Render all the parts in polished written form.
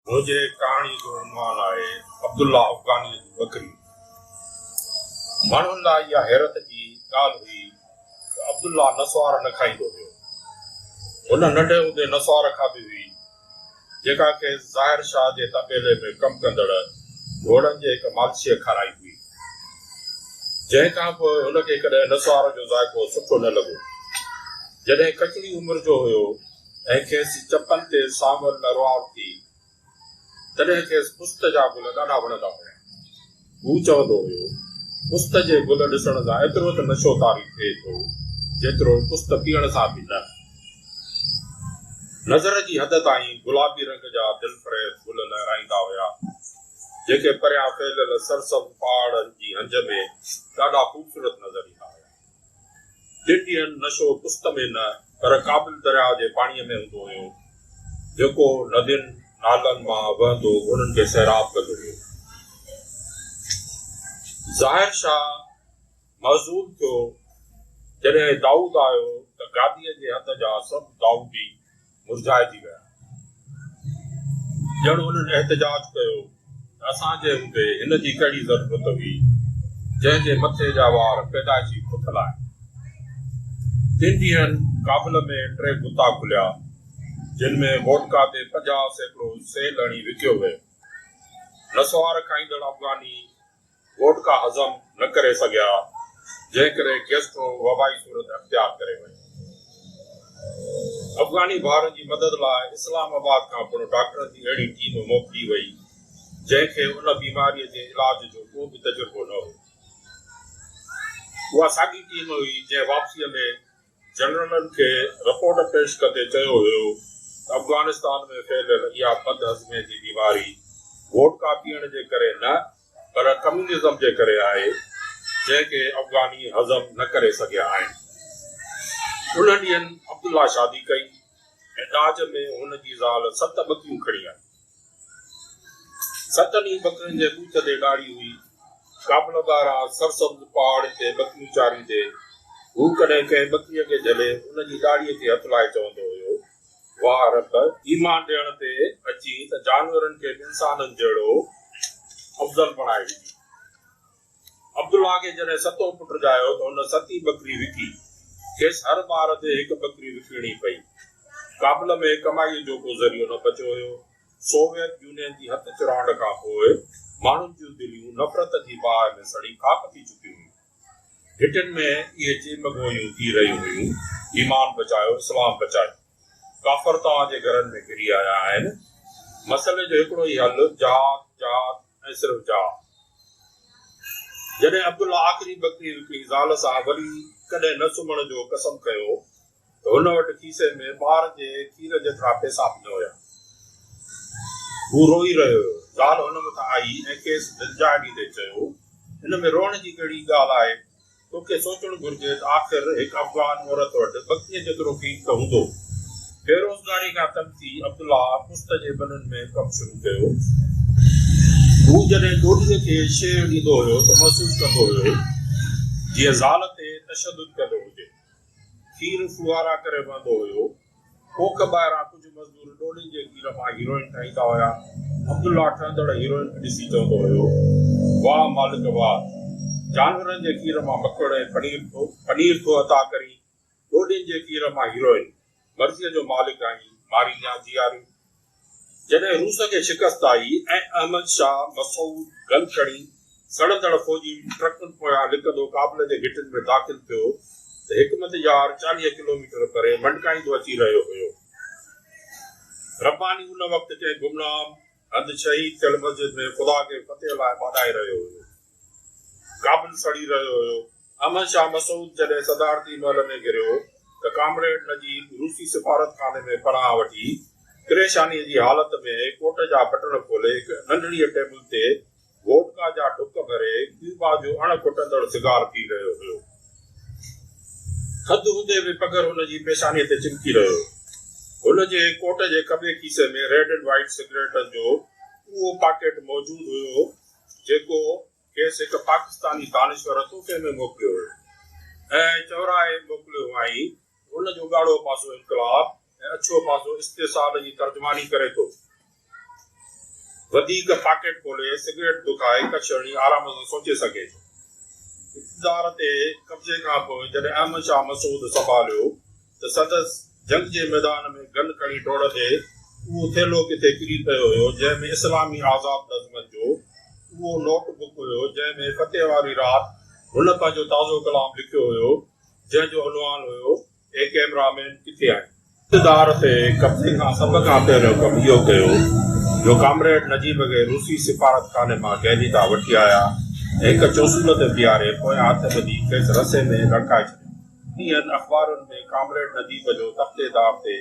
मुझे कहानी जो उन्वान आहे अब्दुल्ला अफगानी जी बकरी। माण्हुनि लाइ इहा हैरत जी ॻाल्हि हुई त अब्दुल्ला नसवार न खाईंदो हुयो। हुन नंढे हूंदे नसवार खाधी हुई, जेका खेसि ज़ाहिर शाह जे तबेले में कमु कंदड़ घोड़नि जे हिक मालशीअ खाराई हुई। जंहिं खां पोइ हुनखे कॾहिं नसवार जो ज़ाइक़ो सुठो न लॻो। जॾहिं कचड़ी उमिरि जो हुयो ऐं खेसि चपनि ते सावल नरवार थी, तॾहिं खेसि पुस्त जा गुल ॾाढा वणंदा हुया। हू चवंदो हुयो, पुस्त जे गुल ॾिसण सां एतिरो त नशो तारी थिए थो जेतिरो पुस्त पीअण सां बि न। नज़र जी हद ताईं गुलाबी रंग जा दिलफरेज़ गुल लहराईंदा हुया, जेके परियां फैलियल सरसब्ज़ पहाड़नि जी हंज में ॾाढा ख़ूबसूरत नज़र ईंदा हुया। टिनि ॾींहंनि नशो पुस्त में न पर काबिल दरिया जे पाणीअ में हूंदो हुयो, जेको नदियुनि नालनि मां वहंदो उन्हनि खे सैराब कंदो हुयो। ज़ाहिर शाह मज़ूल थियो जॾहिं दाऊद आयो त गादीअ जे हथ जा सभु दाऊदी मुरझाइजी विया। ॼण उन्हनि एहतजाज कयो त असांजे हूंदे हिन जी कहिड़ी ज़रूरत हुई, जंहिंजे मथे जा वार पैदाइशी खुथल आहिनि। 3 ॾींहंनि काबुल में 3 गुता खुलिया, जिन में वोडका ते 50 सैकड़ो सेल हणी विकियो वियो। नसवार खाईंदड़ अफ़गानी वोडका हज़म न करे सघिया, जंहिं करे गैस्ट्रो वबाई सूरत अख़्तियार करे वई। अफ़गानी भाउरनि जी मदद लाइ इस्लामाबाद खां पिणु डॉक्टरनि जी अहिड़ी टीम मोकिली वई, जंहिंखे उन बीमारीअ जे इलाज जो को बि तजुर्बो न हो। उहा साॻी टीम हुई जंहिं वापसीअ में जनरलनि खे रिपोर्ट पेश कंदे चयो हुयो त अफ़गानिस्तान में फैलियल इहा बदहज़मी जी बीमारी वोडका पीअण जे करे न पर कम्युनिज़म जे करे आहे, जंहिंखे अफ़गानी हज़म न करे सघिया आहिनि। उन ॾींहंनि अब्दुल्ला शादी कई ऐं ॾाज में हुन जी ज़ाल 7 बकरियूं खणी आई। 7 बकरियुनि जे ॻूठ ते ॾाढ़ी हुई। काबुल ॿाहिरां सरसब्ज़ पहाड़ ते बकरियूं चारींदे हू कॾहिं कंहिं बकरीअ खे झले उन जी ॾाढ़ीअ खे हथ लाइ चवंदो हुयो, वाह रब, ईमान ॾियण ते अची त जानवरनि खे इंसाननि जहिड़ो अफ़ज़ल बणाए विझी। अब्दुल्ला खे जॾहिं 7 पुट ॼायो त हुन 7 बकरी विकी। खेसि हर ॿार ते 1 बकरी विकिणी पई। काबुल में कमाईअ जो को ज़रियो न बचियो हुयो। सोवियत यूनियन जी हथ चिराइण खां पोइ माण्हुनि जूं दिलियूं नफ़रत जी बाहि में सड़ी खाक थी चुकियूं हुयूं। हिटनि में इहे चीमगोयूं थी रहियूं हुयूं, ईमान बचायो, इस्लाम बचायो। काफ़र तव्हांजे घरनि में घिरी आया आहिनि। मसइले जो हिकिड़ो ई हल, जहाद, जहाद ऐं सिर्फ़ जहाद। जॾहिं अब्दुल्ला आख़िरी बकरी विकिणी ज़ाल सां वरी कॾहिं न सुम्हण जो कसम कयो त हुन वटि खीसे में ॿार जे खीर जेतिरा पैसा बि न हुया। हू रोई रहियो हुयो। ज़ाल हुन मथां आई ऐं खेसि दिलजाए ॾींदे चयो, हिन में रोअण जी कहिड़ी ॻाल्हि आहे? तोखे सोचणु घुरिजे त आख़िर हिकु अफ़गान औरत वटि बकरीअ जेतिरो खीर त हूंदो। बेरोज़गारी खां तंग थी अब्दुल्ला पुस्त जे बननि में कमु शुरू कयो। हू जॾहिं ॾोॾीअ खे शेव ॾींदो हुयो त महसूसु कंदो हुयो जीअं ज़ाल ते तशदुद कंदो हुजे। खीर फुआरा करे वहंदो हुयो। पोख ॿाहिरां कुझु मज़दूर ॾोॾियुनि जे खीर मां हीरोइन ठाहींदा हुया। अब्दुल्ला ठहंदड़ हीरोइन खे ॾिसी चवंदो हुयो, वाह मालिक वाह, जानवरनि जे खीर मां मखण ऐं पनीर थो अता करी, ॾोॾियुनि जे खीर मां हीरोइन, मर्ज़ीअ जो मालिक आहीं, मारींदा जियारी। जॾहिं रूस खे शिकस्त आई ऐं अहमद शाह मसूद गन खणी सड़ंदड़ फ़ौजी ट्रकुनि पोयां लिकंदो काबुल जे घिटनि में दाख़िल थियो त हिकमत यार 40 किलोमीटर परे मंडकाईंदो अची रहियो हुयो। रब्बानी उन वक़्तु कंहिं गुमनाम हंधि शहीद थियल मस्जिद में ख़ुदा खे फतेह लाइ ॿाॾाए रहियो हुयो। काबुल सड़ी रहियो हुयो। अहमद शाह मसूद जॾहिं सदारती महल में घिरियो त कामरेड नजीब रूसी सिफारतखाने में पनाह वठी परेशानीअ जी हालत में कोट जा बटण खोले हिकु नंढड़ीअ टेबल ते वोडका जा ढुक भरे क्यूबा जो अणखुटंदड़ सिगार पी रहियो हुयो। थधि हूंदे बि पघर हुन जी पेशानीअ ते चिमकी रहियो। हुन जे कोट जे खॿे खीसे में रेड एंड वाइट सिगरेटनि जो उहो पैकेट मौजूदु हुयो जेको खेसि हिकु पाकिस्तानी दानिश्वर तोहफ़े में मोकिलियो हुयो ऐं चौराहे मोकिलियो आई। हुन जो ॻाढ़ो पासो इनकलाब ऐं अछो पासो इस्तेसाल जी तर्जुमानी करे थो। वधीक पॉकेट खोले सिगरेट दुखाए कछड़ी आराम सां सोचे सघे थो। इक़्तिदार ते कब्ज़े खां पोइ जॾहिं अहमद शाह मसूद संभालियो त संदसि जंग जे मैदान में गन खणी डोड़ंदे उहो थेलो किथे किरी पियो हुयो जंहिंमें इस्लामी आज़ाद नज़मनि जो उहो नोटबुक हुयो जंहिंमें फतेह वारी राति हुन पंहिंजो ताज़ो कलाम लिखियो हुयो जंहिंजो उनवान हुयो ए कैमरामैन किथे आहिनि। इक़्तिदार ते कब्ज़े खां सभ खां पहिरियों कमु इहो कयो जो कामरेड नजीब खे रूसी सिफारतखाने मां गैलीदा वठी आया ऐं हिक चौसूल ते बीहारे पोयां हथ ॿधी खेसि रसे में लटकाए छॾियो। ॾींहंनि अख़बारुनि में कामरेड नजीब जो तख़्तेदार ते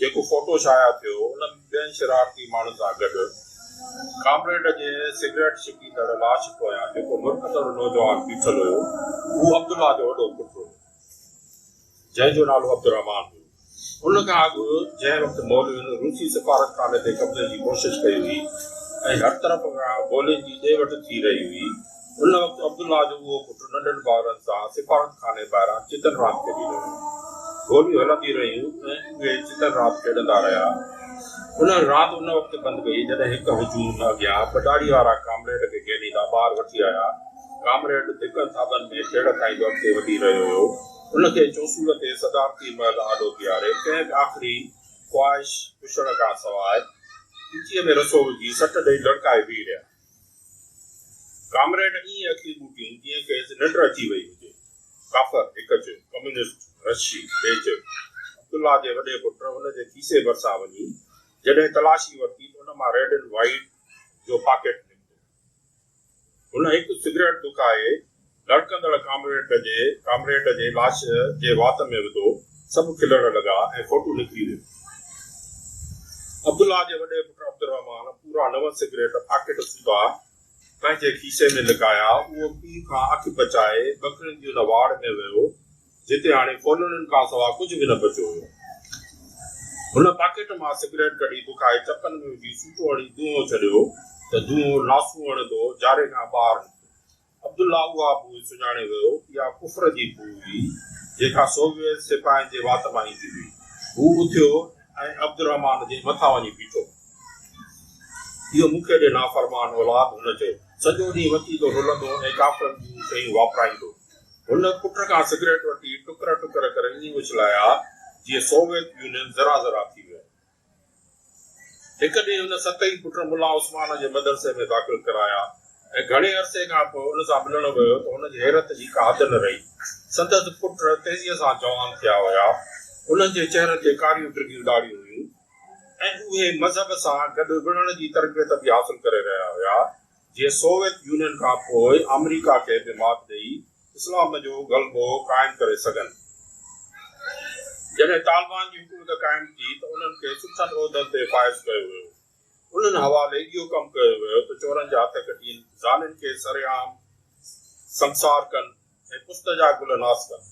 जेको फोटो शाया थियो उन ॿियनि शरारती माण्हुनि सां गॾु कामरेड जे सिगरेट छिकींदड़ लाश पोयां जेको मुर्कदड़ नौजवान बीठल हुयो उहो अब्दुल्ला जो वॾो पुटु हुयो जंहिंजो नालो अब्दुर्रहमान हुयो। उन खां अॻु जंहिं वक़्तु मौलवियुनि रूसी सिफारतखाने ते कब्ज़े जी कोशिशि कई हुई ऐं हर तरफ़ खां गोलियुनि जी ॾे वठि थी रही हुई उन वक़्तु अब्दुल्ला जो उहो पुटु नंढनि ॿारनि सां सिफारतखाने ॿाहिरां चितन रांदि खेॾी रहियो। गोलियूं हलंदी रहियूं ऐं उहे चितन रांदि खेॾंदा रहिया। उन रांदि उन वक़्तु बंदि कई जॾहिं हिकु हुजूम अॻियां बडाड़ी वारा कामरेड खे गैलीदा ॿाहिरि वठी आया। कामरेड धिकनि थाबनि में छेड़ खाईंदो अॻिते वधी रहियो हुयो। उनखे चौसूल ते सदारती महल आॾो बीहारे कंहिं बि आख़िरी ख़्वाहिश पुछण खां सवाइ पीचीअ में रसो विझी सट ॾेई लड़काए बीह रहिया। कामरेड ईअं अखियूं ॿूटियूं जीअं खेसि निंड अची वई हुजे। काफ़र हिकज कम्यूनिस्ट रशी बेज अब्दुल्ला जे वॾे पुट हुनजे खीसे भरिसां वञी जॾहिं तलाशी वरिती त हुन मां रेड एंड वाइट जो पॉकेट निकितो। हुन हिकु सिगरेट दुखाए लड़कंदड़ कामरेड जे लाश जे वात में विधो। सभु खिलण लॻा ऐं फोटू निकिरी वियो। अब्दुल्ला जे वॾे पुट अब्दुर्रहमान पूरा 9 सिगरेट पॉकेट सुधा पंहिंजे खीसे में लिकाया। उहो पीउ खां अखि बचाए बकरियुनि जी हुन वाड़ में वियो जिते हाणे फोलुनि खां सवाइ कुझु बि न बचियो हुयो। हुन पॉकेट मां सिगरेट कढी दुखाए चपनि में विझी सूटो हणी धुओं छॾियो त धुओं नासूं हणंदो जारे खां ॿाहिरि निकितो। अब्दुल्ला उहा बू सुञाणे वियो इहा कुफर जी बू हुई जेका सोवियत सिपाहियुनि जे वात मां ईंदी हुई। हू उथियो ऐं अब्दुर्रहमान जे मथां वञी बीठो। इहो मूंखे ॾे नाफ़रमान औलाद हुन चयो। सॼो ॾींहुं वतीदो रुलंदो ऐं काफ़रनि जूं शयूं वापराईंदो। हुन पुट खां सिगरेट वठी टुकर टुकर करे ईअं उछलाया जीअं सोवियत यूनियन ज़रा ज़रा थी वियो। हिकु ॾींहुं हुन 7 ई पुट मुला उस्मान जे मदरसे में दाख़िल कराया ऐं घणे अरसे खां पोइ हुन सां मिलण वियो त हुनजी हैरत जी का हद न रही। संदसि पुट तेज़ीअ सां जवान थिया हुया। उन्हनि जे चहिरनि ते कारियूं ड्रिगियूं दाढ़ियूं हुयूं ऐं उहे मज़हब सां गॾु विढ़ण जी तरबियत बि हासिल करे रहिया हुया जीअं सोवियत यूनियन खां पोइ अमेरिका खे बि मात ॾेई इस्लाम जो ग़लबो क़ाइमु करे सघनि। जॾहिं तालिबान जी हुकूमत क़ाइमु थी त उन्हनि खे सुठनि उहिदनि ते फ़ाइज़ कयो वियो। उन्हनि हवाले इहो कमु कयो वियो त चोरनि जा हथ कटीनि, ज़ालिनि खे सरेआम संसार कनि ऐं पुस्त जा गुल नास कनि।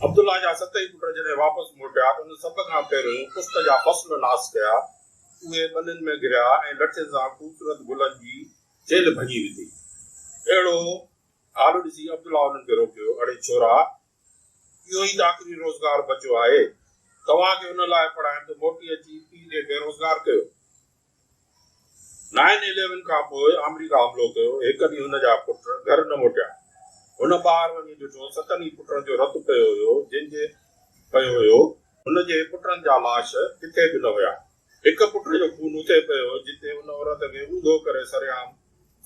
अब्दुल्ला जा 7 ई पुट जॾहिं वापसि मोटिया त उन सभ खां पहिरियों पुस्त जा फ़सल नास कया। उहे ॿनिनि में घिरिया ऐं लठियुनि सां ख़ूबसूरत गुलनि जी जेल भञी विधी। अहिड़ो हाल ॾिसी अब्दुल्ला उन्हनि खे रोकियो। अड़े छोरा, इहो ई त आख़िरी रोज़गार बचियो आहे। तव्हांखे उन लाइ पढ़ाइनि त मोटी अची पीउ खे बेरोज़गार कयो। 9/11 खां पोइ अमेरिका हमिलो कयो। हिकु ॾींहुं हुन जा पुट घर न मोटिया। हुन ॿाहिरि वञी ॾिठो 7 ई पुटनि जो रतु पियो हुयो। हुनजे पुटनि जा लाश किथे बि न हुया। हिकु पुट जो खून उते पियो जिते हुन औरत खे ऊंधो करे सरेआम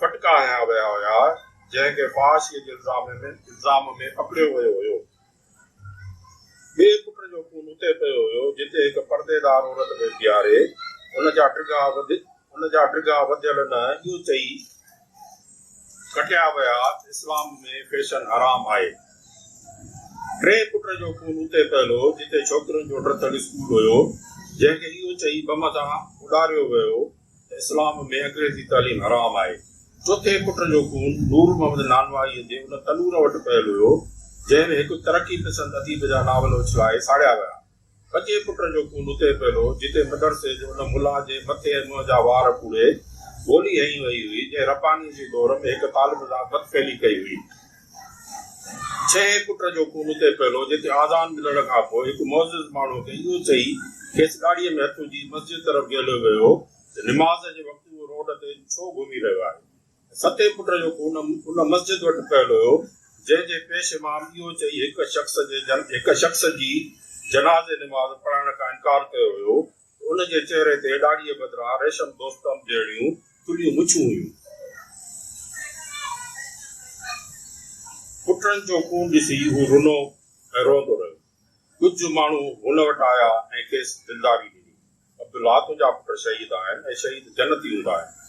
फटका हया विया हुया जंहिंखे फाहिशीअ जे इल्ज़ाम में पकड़ियो वियो हुयो। ॿिए पुट जो खून उते पियो हुयो जिते हिकु पर्देदार औरत खे बीहारे हुन जा ड्रिगा वधियल न इहो चई कटिया विया इस्लाम में फैशन हराम आहे। 3 पुट जो खून उते पियल हो जिते छोकिरियुनि जो डृतल स्कूल हुयो जंहिंखे इहो चई बम सां उॾारियो वियो त इस्लाम में अंग्रेज़ी तालीम हराम आहे। 4थे पुट जो खून नूर मोहम्मद नानवाईअ जे उन तनूर वटि पियल हुयो जंहिंमें हिकु तरक़ी पसंद अदीब जा नावल उछलाए साड़िया विया। 5 पुट जो खून उते पियल हो जिते मदरसे जो उन मुला जे मथे ऐं मुंहं जा वार पूरे गोली हई वई हुई जंहिं रब्बानी जे दौर में हिकु तालिब सां बदफेली कई हुई। 6 पुट जो खून उते पियल हो जिते आज़ान मिलण खां पोइ हिकु मोज़िज़ माण्हू खे इहो चई खेसि ॾाड़ीअ में हथ विझी मस्जिद तरफ़ ॻोल्हियो वियो निमाज़ जे वक़्तु उहो रोड ते छो घुमी रहियो आहे। 7 फुट जो उन मस्जिद वटि पयल हुयो जंहिंजे पेश इमाम इहो चई हिक शख़्स जी जनाज़े निमाज़ पढ़ण खां इनकार कयो हुयो। उन जे चहिरे ते ॾाढ़ीअ बदिरां रेशम दोस्तम जहिड़ियूं थुलियूं मुछूं हुयूं। पुटनि जो खून ॾिसी हू रुनो ऐं रोंदो रहियो। कुझु माण्हू हुन वटि आया ऐं खेसि दिलदारी ॾिनी। अब्दुल्ला, तुंहिंजा पुट शहीद आहिनि ऐं शहीद जन्नती हूंदा आहिनि।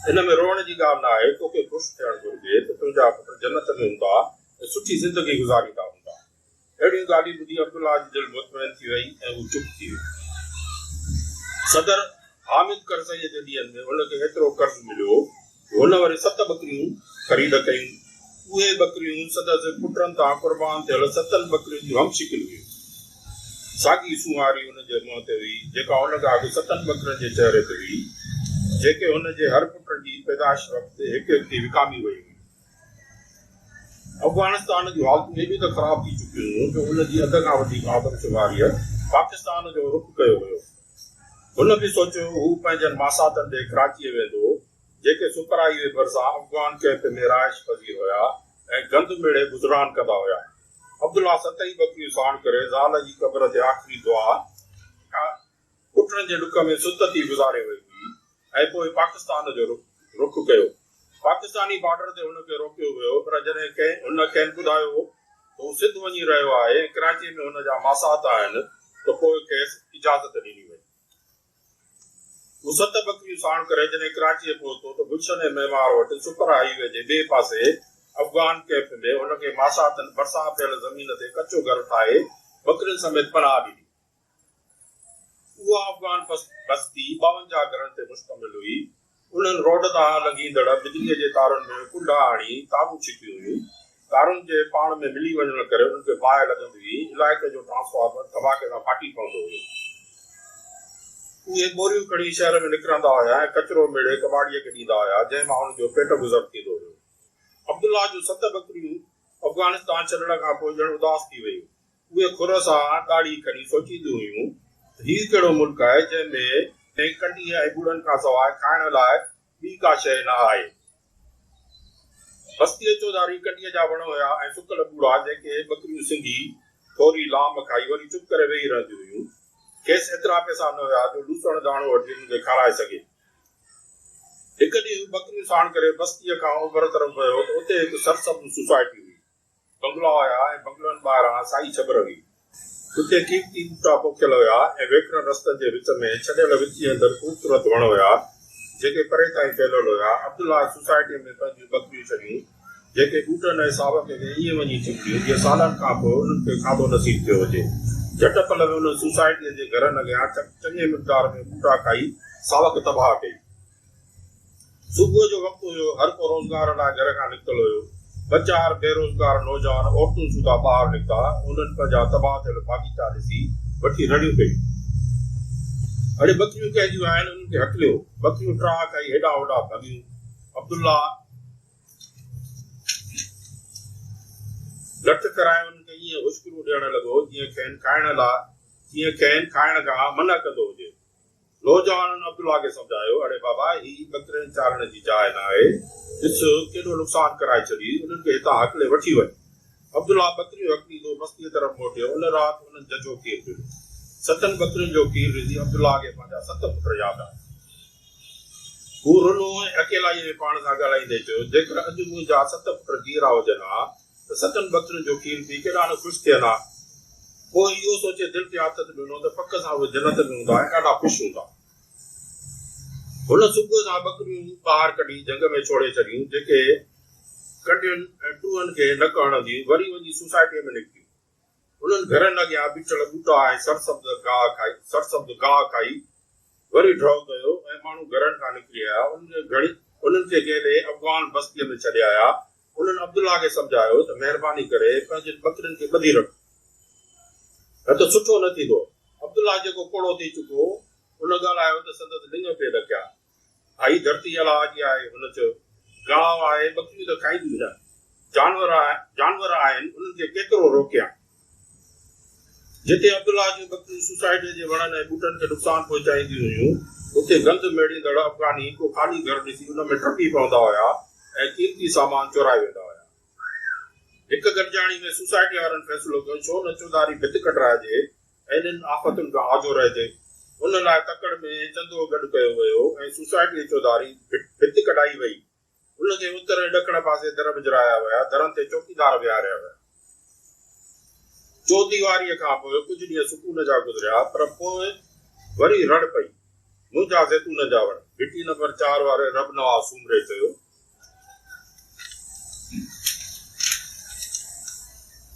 इन में रोअण जी ॻाल्हि न आहे। तोखे ख़ुशि थियणु घुरिजे त तुंहिंजा पुट जन्नत में हूंदा ऐं सुठी ज़िंदगी गुज़ारींदा हूंदा। अहिड़ियूं ॻाल्हियूं ॿुधी अब्दुल्ला जी दिलि मुतमइन थी वई ऐं हू चुप थी वियो। सदर हामिद करज़ई जे ॾींहंनि में हुनखे एतिरो कर्ज़ मिलियो हुन वरी 7 बकरियूं ख़रीद कयूं। उहे बकरियूं सदर जे पुटनि तां क़ुर्बान थियल 7 बकरियुनि जूं हमशिकिल हुयूं। साॻी सुवारी हुन जे मुंहं ते हुई जेका हुन खां अॻु 7 बकरियुनि जे चहिरे ते हुई, जेके हुन जे हर पुट जी पैदाइश वक़्तु हिकु हिकु विकामी वई हुई। अफ़गानिस्तान जूं हालतूं एॾियूं त ख़राब थी चुकियूं हुयूं जो हुन जी अध खां वधीक आदमशुमारीअ पाकिस्तान जो रुख कयो हुयो। हुन बि सोचियो हू पंहिंजनि मासातनि ॾे कराची वेंदो जेके सुपराई जे भरिसां अफ़गान कैंप में राइश पज़ीर हुया ऐं गंद मेड़े गुज़रान कंदा हुया। अब्दुल्ला 7 ई बकरियूं साण करे ज़ाल जी क़ब्र ते आख़िरी दुआ पुटनि जे ॾुख में सुत थी गुज़ारे वई हुई ऐं पोइ पाकिस्तान जो रुख कयो। पाकिस्तानी बॉर्डर ते हुनखे रोकियो वियो, पर जॾहिं हुन कंहिं ॿुधायो त हू सिध वञी रहियो आहे ऐं कराची में हुन जा मासात आहिनि त पोइ खेसि इजाज़त ॾिनी वई। हू 7 बकरियूं साण करे जॾहिं कराची पहुतो त गुलशन ऐं मेमार वटि सुपर हाईवे जे ॿिए पासे अफ़गान कैंप में हुनखे मासातनि भरिसां पियल ज़मीन ते कचो घर ठाहे बकरियुनि समेत पनाह ॾिनी। उहा अफ़गान बस्ती 52 घरनि ते मुश्तमिल हुई। उन्हनि रोड तां लंघींदड़ बिजलीअ जे तारुनि में कुंडा आणी तारूं छिकियूं हुयूं। तारुनि जे पाण में मिली वञण करे उन्हनि खे बाहि लॻंदी हुई। इलाइक़े जो ट्रांसफार्मर धमाके सां फाटी पवंदो हुयो। उहे बोरियूं खणी शहर में निकिरंदा हुया ऐं कचिरो मेड़े कबाड़ीअ खे ॾींदा हुया, जंहिं मां हुन जो पेट गुज़र थींदो हुयो। अब्दुल्ला जूं 7 बकरियूं अफ़गानिस्तान छॾण खां पोइ ॼण उदास थी वयूं। उहे खुर सां ॾाढ़ी खणी सोचींदियूं हुयूं, हीउ कहिड़ो मुल्क आहे जंहिंमें कंडीअ ऐं ॿुड़नि खां सवाइ खाइण लाइ ॿी का शइ न आहे। बस्तीअ चौधारी कंडीअ जा वण हुया ऐं सुकल ॿूड़ा जेके बकरियूं सिंघी थोरी लाम खाई वरी चुप करे वेही रहंदियूं हुयूं। खेसि एतिरा पैसा न हुया जो लूसण दाणो वठी हुनखे खाराए सघे। हिकु ॾींहुं बकरियूं साण करे बस्तीअ खां ओभर तरफ़ वियो त उते हिकु सरसब्ज़ सोसाइटी हुई। बंगला हुया ऐं बंगलनि ॿाहिरां साई छबर हुई। उते कीमती ॿूटा पोखियल हुया ऐं वेकरनि रस्तनि जे विच में छॾियल विची अंदरि ख़ूबसूरत वण हुया जेके परे ताईं फैलियल हुया। अब्दुल्ला सोसाइटीअ में पंहिंजूं बकरियूं छॾियूं जेके ॿूटनि ऐं सावक खे ईअं वञी चुकियूं जीअं सालनि खां पोइ उन्हनि खे खाधो नसीब थियो हुजे। झट पल में उन सोसाइटीअ जे घरनि अॻियां चङे मिक़दार में ॿूटा खाई सावक तबाह कई। सुबुह जो वक़्तु हुयो, हर को रोज़गार लाइ घर खां निकितल हुयो। 2-4 बेरोज़गार नौजवान औरतूं सुधा ॿाहिरि निकिता। उन्हनि पंहिंजा तबाह थियल बाग़ीचा ॾिसी वठी रड़ियूं कयूं। अड़े बकरियूं कंहिंजियूं आहिनि, उन्हनि खे हटलियो। बकरियूं ट्राह खाई हेॾां होॾां भॻियूं। अब्दुल्ला लठ कराए उन्हनि खे ईअं हुश्करू ॾियण लॻो जीअं खेनि खाइण खां मना कंदो हुजे। नौजवाननि अब्दुल्ला खे सम्झायो, अड़े बाबा ही बकरियुनि चारण जी जाइ न आहे, ॾिस केॾो नुक़सान कराए छॾी, उन्हनि खे हितां हकले वठी वञ। अब्दुल्ला बकरियूं हकलींदो बस्तीअ तरफ़ मोटियो। उन राति उन्हनि जजो खीर पीतो। 7 बकरियुनि जो खीर विझी अब्दुल्ला खे पंहिंजा 7 पुट यादि आया। हू रुनो ऐं अकेलाईअ में पाण सां ॻाल्हाईंदे चयो, जेकर अॼु मुंहिंजा 7 पुट जीअरा हुजनि हा त 7 बकरियुनि जो खीर पी केॾा न ख़ुशि थियनि हा। पोइ इहो सोचे दिलि ते हथ ॾिनो त पक सां उहे जन्नत में हूंदा ऐं ॾाढा ख़ुशि हूंदा। हुन सुबुह सां बकरियूं ॿाहिरि कढी जंग में छोड़े छॾियूं जेके कंडियुनि ऐं टूहनि खे न करणदियूं। वरी वञी सोसाइटीअ में निकितियूं। उन्हनि घरनि अॻियां बीठल ॿूटा ऐं सरसब्ज़ गाह खाई वरी ड्रॉ कयो ऐं माण्हू घरनि खां निकिरी आया। उन्हनि खे गेले अफ़गान बस्तीअ में छॾे आया। उन्हनि अब्दुल्ला खे सम्झायो त महिरबानी करे पंहिंजे बकरियुनि खे ॿधी रख, न त सुठो न थींदो। अब्दुल्ला जेको कोड़ो थी चुको उन ॻाल्हायो त संदसि लिङ पे ॾकिया। भाई धरती अला जी आहे, हुन चयो, गांव आहे, बकरियूं त खाईंदियूं न, जानवर आहिनि, उन्हनि खे केतिरो रोकिया। जिते अब्दुल्ला जूं बकरियूं सोसाइटी जे वणनि ऐं ॿूटनि खे नुक़सान पहुचाईंदियूं हुयूं, उते गंद मेड़ींदड़ अफ़गानी को ख़ाली घर ॾिसी उन में टपी पवंदा हुआ ऐं कीमती सामान चुराए वेंदा हुआ। हिक गॾिजाणी में सोसाइटी वारनि फ़ैसिलो कयो छो न चौधारी भित कढराइजे ऐं इन्हनि आफ़तुनि खां आजो रहिजे। उन लाइ तकड़ में चंदो गॾु कयो वियो ऐं सोसाइटी जी चौधारी भित कढाई वई। उनखे उत्तर ऐं ॾखण पासे दर विझराया विया। दरनि ते चौकीदार विहारिया विया। चौदीवारीअ खां पोइ कुझु ॾींहं सुकून जा गुज़रिया, पर पोइ वरी रड़ पई। मुंहिंजा ज़ैतून जा वण। भिटी नंबर 4 वारे रब नवाज़ सूमरे चयो,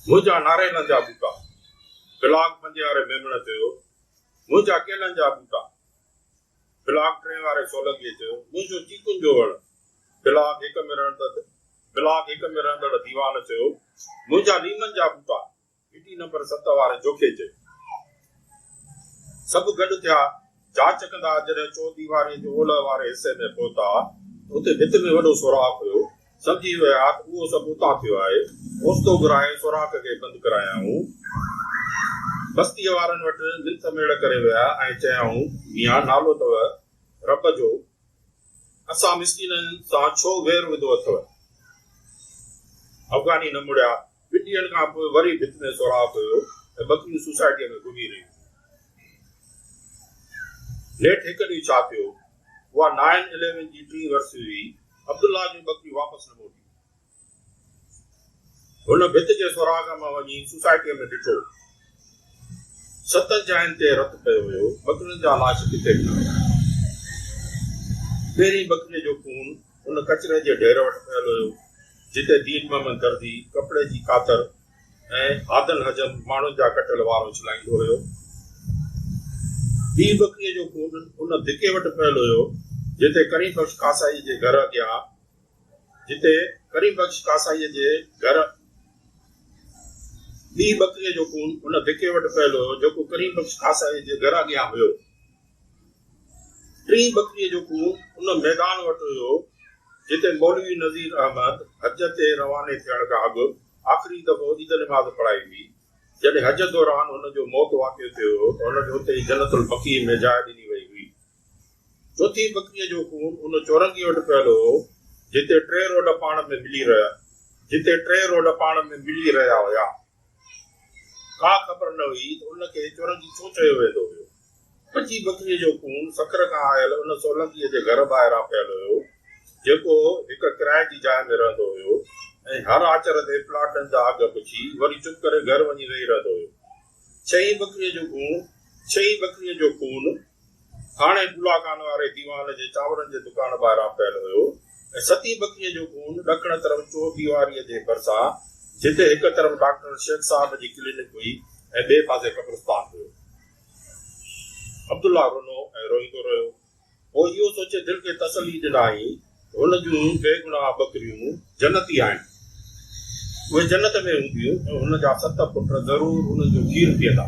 मुंहिंजा नारेलनि जा बूटा। ब्लॉक 5 वारे मेमण चयो, मुंहिंजा केलनि जा बूटा। ब्लॉक 3 वारे सोलंकीअ चयो, मुंहिंजो चीकुनि जो वण। ब्लॉक 1 में रहंदड़ दीवान चयो, मुंहिंजा लीमनि जा बूटा। भिटी नंबर 7 वारे जोखे चयो। सभु गॾु थिया। जांच कंदा जॾहिं चौदीवारी जो ओलह वारे हिसे में पहुता, उते भित में वॾो सुराख हुयो। सम्झी विया उहो सभु उतां थियो आहे। ओस्तो घुराए सुराख खे बंदि करायाऊं। बस्तीअ वारनि वटि मिंथ मेड़ करे विया ऐं चयाऊं, मियां नालो अथव रब जो, असां मिसकीननि सां छो वेर विधो अथव? अफ़गानी न मुड़िया। 2 ॾींहंनि खां पोइ वरी भित में सुराख हुयो ऐं बकरियूं सोसाइटीअ में घुमी रहियूं। नेठि हिकु ॾींहुं छा थियो, उहा 9/11 जी 3 वर्सी हुई। अब्दुल्ला जूं बकरियूं वापसि न मोटियूं। हुन भित जे सुराख मां वञी सोसाइटीअ में ॾिठो। 7 जाइनि ते रतु पियो हुयो। बकरियुनि जा लाश किथे पिया। पहिरीं बकरीअ जो खून उन कचरे जे ढेर वटि पियल हुयो, जिते दीन मोहम्मद दर्दी कपिड़े जी कातर ऐं आदल हजम माण्हुनि जा कटियल वारो छिलाईंदो हुयो। ॿी बकरीअ जो खून उन धिके वटि पियल हुयो, जिते करीम बख्श कासाई जे घर अॻियां ॿी बकरीअ जो खून उन धिके वटि पियल हुयो, जेको करीम बख्श कासाई जे घर अॻियां हुयो। 3 बकरीअ जो खून उन मैदान वटि हुयो, जिते मौलवी नज़ीर अहमद हज ते रवाने थियण खां अॻु आख़िरी दफ़ो ईद नमाज़ पढ़ाई हुई। जॾहिं हज दौरान हुनजो मौत वाक़ियो थियो हो त हुनखे उते ई जन्नतुल बक़ी में जाइ ॾिनी वई हुई। 4थी बकरीअ जो खून उन चौरंगी वटि पियल हो, जिते 3 रोड पाण में मिली रहिया हुया। का ख़बर न हुई त उनखे चौरंगी छो चयो वेंदो हुयो। 5 बकरीअ जो खून सखर खां आयल उन सोलंकीअ जे घर ॿाहिरां पियल हुयो, जेको हिक किराए जी जाइ में रहंदो हुयो ऐं हर आचर ते प्लाटनि जा अघ पुछी वरी चुप करे घर वञी वेही रहंदो हुयो। 6 बकरीअ जो खून हाणे गुलाखान वारे दीवान जे चांवरनि जे दुकान ॿाहिरां पियल हुयो ऐं 7 बकरीअ जो खून ॾखण तरफ़ चौदीवारीअ जे भरिसां, जिते हिक तरफ़ डॉक्टर शेख साहब जी क्लिनिक हुई ऐं ॿिए पासे कब्रिस्तान हुयो। अब्दुल्ला रुनो ऐं रोईंदो रहियो। पोइ इहो सोचे दिलि खे तसली ॾिनाई, हुन जूं बेगुनाह बकरियूं जन्नती आहिनि। उहे जन्नत में हूंदियूं ऐं हुन जा 7 पुट ज़रूरु हुन जो खीर पीअंदा।